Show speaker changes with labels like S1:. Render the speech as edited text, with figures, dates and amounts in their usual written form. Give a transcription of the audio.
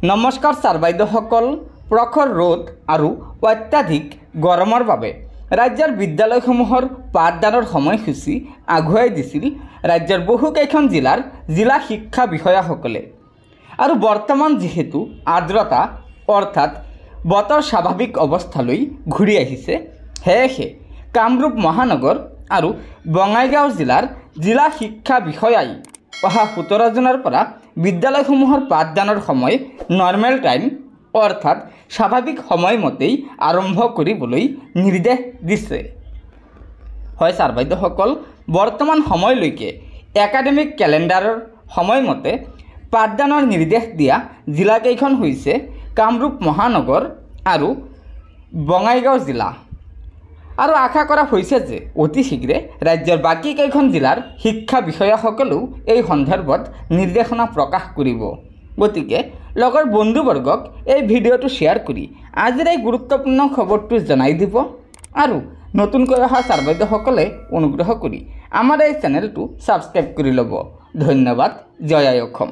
S1: নমস্কাৰ ছাৰ বাইদেউসকল। প্ৰখৰ ৰ'দ আৰু অত্যাধিক গৰমৰ বাবে ৰাজ্যৰ বিদ্যালয়সমূহৰ পাঠদানৰ সময়সূচী আগুৱাই দিছিল ৰাজ্যৰ বহুকেইখন জিলাৰ জিলা শিক্ষা বিষয়াসকলে। আৰু বৰ্তমান যিহেতু আৰ্দ্ৰতা অৰ্থাৎ বতৰ স্বাভাৱিক অৱস্থালৈ ঘূৰি আহিছে, সেয়েহে কামৰূপ মহানগৰ আৰু বঙাইগাঁও জিলাৰ জিলা শিক্ষা বিষয়াই অহা 17 জুনৰ পৰা বিদ্যালয়সমূহৰ পাঠদানৰ সময় নৰ্মেল টাইম অৰ্থাৎ স্বাভাৱিক সময়মতেই আৰম্ভ কৰিবলৈ নিৰ্দেশ দিছে। হয় ছাৰ বাইদেউসকল, বৰ্তমান সময়লৈকে একাডেমিক কেলেণ্ডাৰৰ সময়মতে পাঠদানৰ নিৰ্দেশ দিয়া জিলাকেইখন হৈছে কামৰূপ মহানগৰ আৰু বঙাইগাঁও জিলা। আৰু আশা কৰা হৈছে যে অতি শীঘ্ৰে ৰাজ্যৰ বাকী কেইখন জিলাৰ শিক্ষা বিষয়াসকলেও এই সন্দৰ্ভত নিৰ্দেশনা প্ৰকাশ কৰিব। গতিকে লগৰ বন্ধুবৰ্গক এই ভিডিঅ'টো শ্বেয়াৰ কৰি আজিৰ এই গুৰুত্বপূৰ্ণ খবৰটো জনাই দিব। আৰু নতুনকৈ অহা ছাৰ বাইদেউসকলে অনুগ্ৰহ কৰি আমাৰ এই চেনেলটো ছাবস্ক্ৰাইব কৰি ল'ব। ধন্যবাদ। জয় আই অসম।